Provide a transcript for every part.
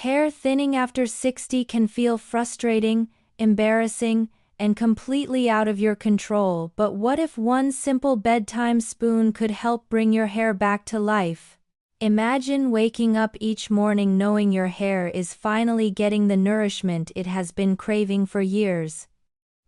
Hair thinning after 60 can feel frustrating, embarrassing, and completely out of your control, but what if one simple bedtime spoon could help bring your hair back to life? Imagine waking up each morning knowing your hair is finally getting the nourishment it has been craving for years.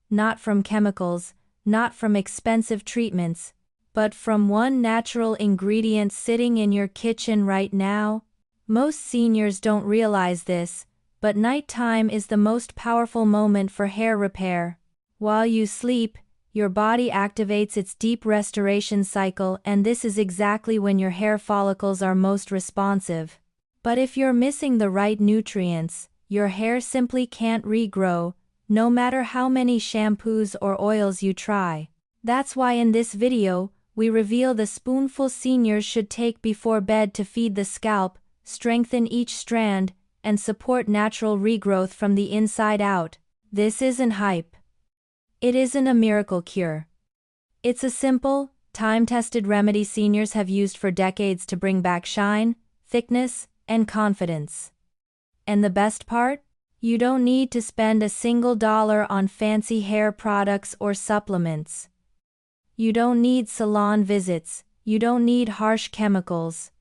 Not from chemicals, not from expensive treatments, but from one natural ingredient sitting in your kitchen right now. Most seniors don't realize this, but nighttime is the most powerful moment for hair repair. While you sleep, your body activates its deep restoration cycle, and this is exactly when your hair follicles are most responsive. But if you're missing the right nutrients, your hair simply can't regrow, no matter how many shampoos or oils you try. That's why in this video, we reveal the spoonful seniors should take before bed to feed the scalp, strengthen each strand, and support natural regrowth from the inside out. This isn't hype. It isn't a miracle cure. It's a simple, time-tested remedy seniors have used for decades to bring back shine, thickness, and confidence. And the best part? You don't need to spend a single dollar on fancy hair products or supplements. You don't need salon visits, you don't need harsh chemicals.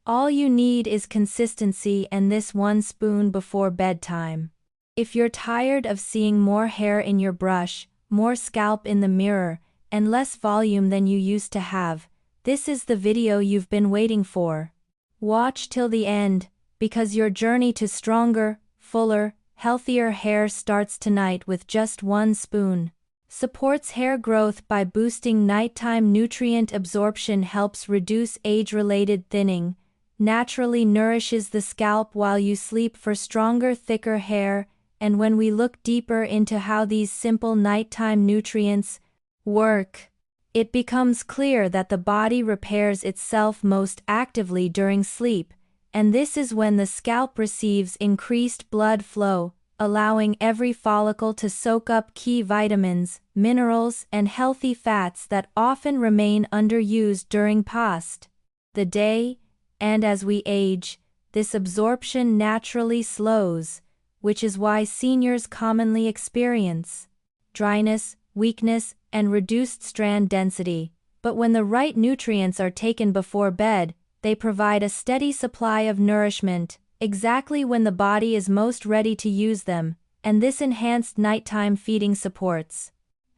All you need is consistency and this one spoon before bedtime. If you're tired of seeing more hair in your brush, more scalp in the mirror, and less volume than you used to have, this is the video you've been waiting for. Watch till the end, because your journey to stronger, fuller, healthier hair starts tonight with just one spoon. Supports hair growth by boosting nighttime nutrient absorption, helps reduce age-related thinning, naturally nourishes the scalp while you sleep for stronger, thicker hair, and when we look deeper into how these simple nighttime nutrients work, it becomes clear that the body repairs itself most actively during sleep, and this is when the scalp receives increased blood flow, allowing every follicle to soak up key vitamins, minerals, and healthy fats that often remain underused during past the day, and as we age, this absorption naturally slows, which is why seniors commonly experience dryness, weakness, and reduced strand density. But when the right nutrients are taken before bed, they provide a steady supply of nourishment, exactly when the body is most ready to use them, and this enhanced nighttime feeding supports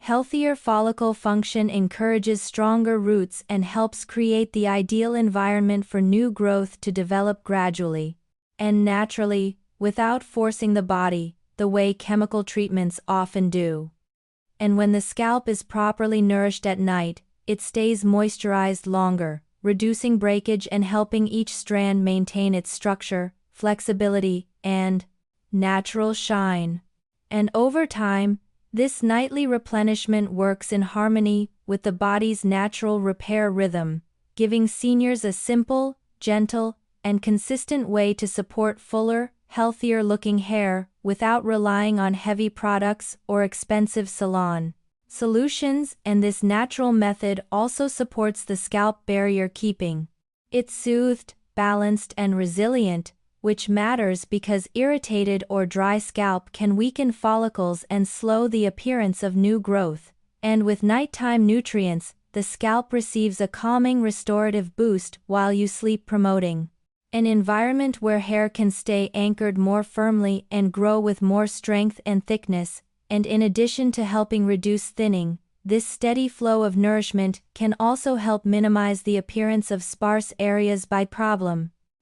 healthier follicle function, encourages stronger roots, and helps create the ideal environment for new growth to develop gradually and naturally, without forcing the body, the way chemical treatments often do. And when the scalp is properly nourished at night, it stays moisturized longer, reducing breakage and helping each strand maintain its structure, flexibility, and natural shine. And over time, this nightly replenishment works in harmony with the body's natural repair rhythm, giving seniors a simple, gentle, and consistent way to support fuller, healthier-looking hair without relying on heavy products or expensive salon solutions. And this natural method also supports the scalp barrier, keeping it soothed, balanced, and resilient, which matters because irritated or dry scalp can weaken follicles and slow the appearance of new growth. And with nighttime nutrients, the scalp receives a calming restorative boost while you sleep, promoting an environment where hair can stay anchored more firmly and grow with more strength and thickness. And in addition to helping reduce thinning, this steady flow of nourishment can also help minimize the appearance of sparse areas by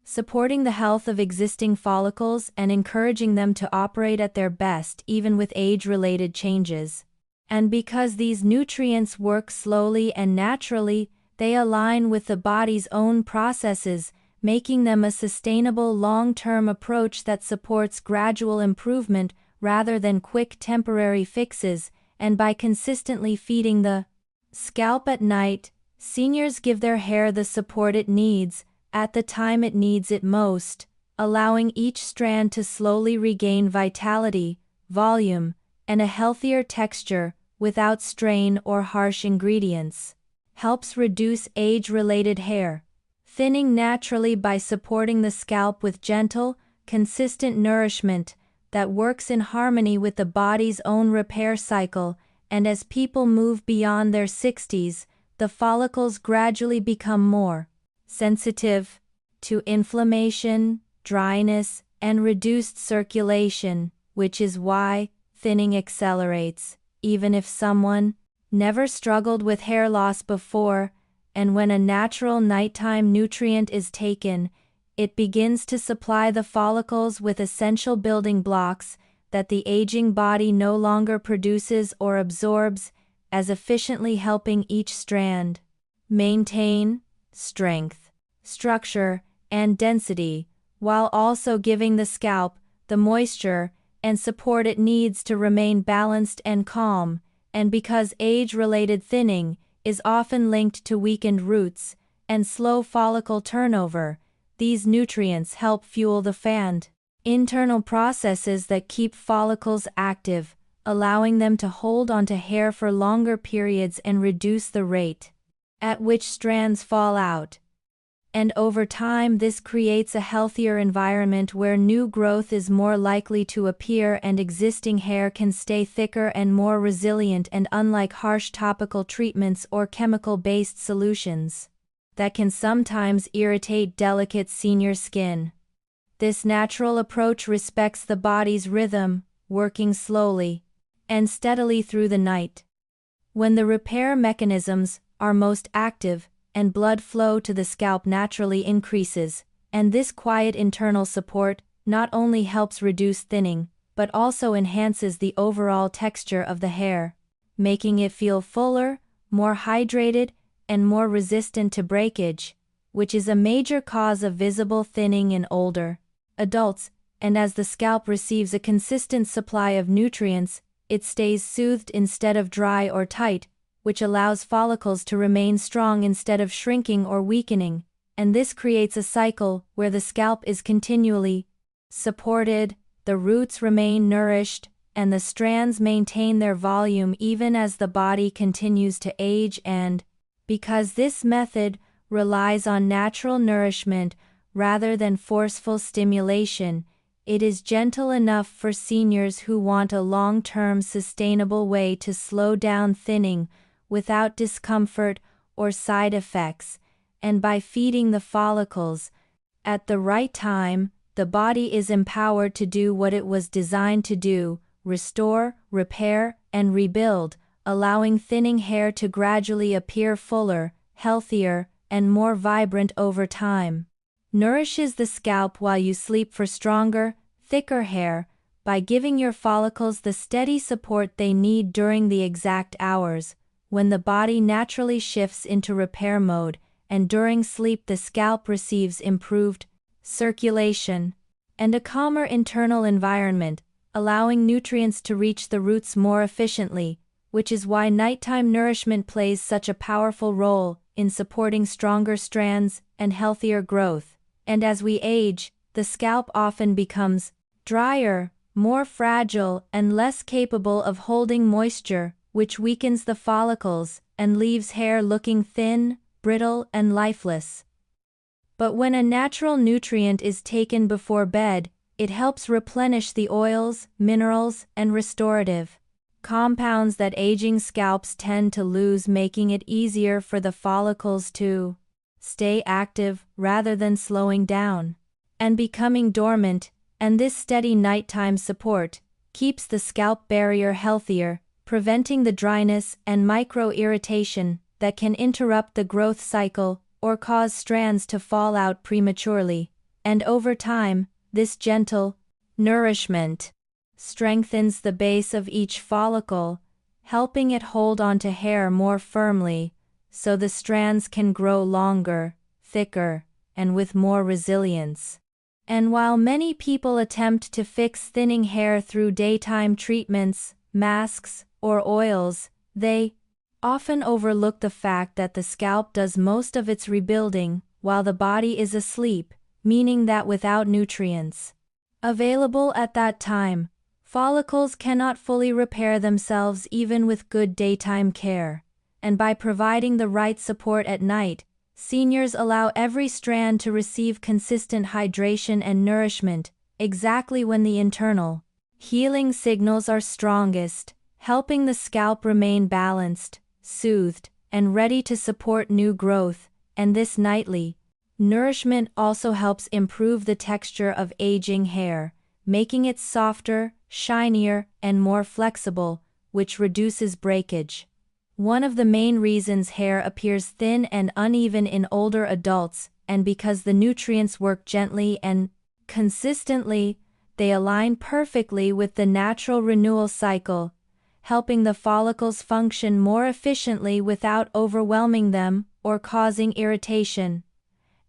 supporting the health of existing follicles and encouraging them to operate at their best even with age-related changes. And because these nutrients work slowly and naturally, they align with the body's own processes, making them a sustainable long-term approach that supports gradual improvement rather than quick temporary fixes. And by consistently feeding the scalp at night, seniors give their hair the support it needs, at the time it needs it most, allowing each strand to slowly regain vitality, volume, and a healthier texture, without strain or harsh ingredients. Helps reduce age-related hair thinning naturally by supporting the scalp with gentle, consistent nourishment that works in harmony with the body's own repair cycle, and as people move beyond their 60s, the follicles gradually become more sensitive to inflammation, dryness, and reduced circulation, which is why thinning accelerates, even if someone never struggled with hair loss before, and when a natural nighttime nutrient is taken, it begins to supply the follicles with essential building blocks that the aging body no longer produces or absorbs as efficiently, helping each strand maintain strength, structure, and density, while also giving the scalp the moisture and support it needs to remain balanced and calm. And because age-related thinning is often linked to weakened roots and slow follicle turnover, these nutrients help fuel the fanned internal processes that keep follicles active, allowing them to hold onto hair for longer periods and reduce the rate at which strands fall out. And over time, this creates a healthier environment where new growth is more likely to appear and existing hair can stay thicker and more resilient, and unlike harsh topical treatments or chemical-based solutions that can sometimes irritate delicate senior skin, this natural approach respects the body's rhythm, working slowly and steadily through the night, when the repair mechanisms are most active and blood flow to the scalp naturally increases. And this quiet internal support not only helps reduce thinning, but also enhances the overall texture of the hair, making it feel fuller, more hydrated, and more resistant to breakage, which is a major cause of visible thinning in older adults. And as the scalp receives a consistent supply of nutrients, it stays soothed instead of dry or tight, which allows follicles to remain strong instead of shrinking or weakening, and this creates a cycle where the scalp is continually supported, the roots remain nourished, and the strands maintain their volume even as the body continues to age. And because this method relies on natural nourishment rather than forceful stimulation, it is gentle enough for seniors who want a long-term sustainable way to slow down thinning without discomfort or side effects. And by feeding the follicles at the right time, the body is empowered to do what it was designed to do: restore, repair, and rebuild, allowing thinning hair to gradually appear fuller, healthier, and more vibrant over time. Nourishes the scalp while you sleep for stronger, thicker hair, by giving your follicles the steady support they need during the exact hours when the body naturally shifts into repair mode, and during sleep the scalp receives improved circulation and a calmer internal environment, allowing nutrients to reach the roots more efficiently, which is why nighttime nourishment plays such a powerful role in supporting stronger strands and healthier growth. And as we age, the scalp often becomes drier, more fragile, and less capable of holding moisture, which weakens the follicles and leaves hair looking thin, brittle, and lifeless. But when a natural nutrient is taken before bed, it helps replenish the oils, minerals, and restorative compounds that aging scalps tend to lose, making it easier for the follicles to stay active rather than slowing down and becoming dormant. And this steady nighttime support keeps the scalp barrier healthier, preventing the dryness and micro-irritation that can interrupt the growth cycle or cause strands to fall out prematurely. And over time, this gentle nourishment strengthens the base of each follicle, helping it hold onto hair more firmly, so the strands can grow longer, thicker, and with more resilience. And while many people attempt to fix thinning hair through daytime treatments, masks, or oils, they often overlook the fact that the scalp does most of its rebuilding while the body is asleep, meaning that without nutrients available at that time, follicles cannot fully repair themselves even with good daytime care. And by providing the right support at night, seniors allow every strand to receive consistent hydration and nourishment, exactly when the internal healing signals are strongest, helping the scalp remain balanced, soothed, and ready to support new growth. And this nightly nourishment also helps improve the texture of aging hair, making it softer, shinier, and more flexible, which reduces breakage. One of the main reasons hair appears thin and uneven in older adults, and because the nutrients work gently and consistently, they align perfectly with the natural renewal cycle, helping the follicles function more efficiently without overwhelming them or causing irritation.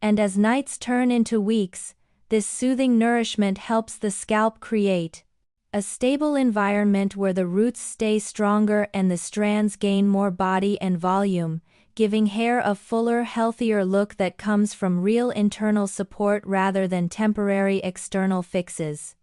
And as nights turn into weeks, this soothing nourishment helps the scalp create a stable environment where the roots stay stronger and the strands gain more body and volume, giving hair a fuller, healthier look that comes from real internal support rather than temporary external fixes.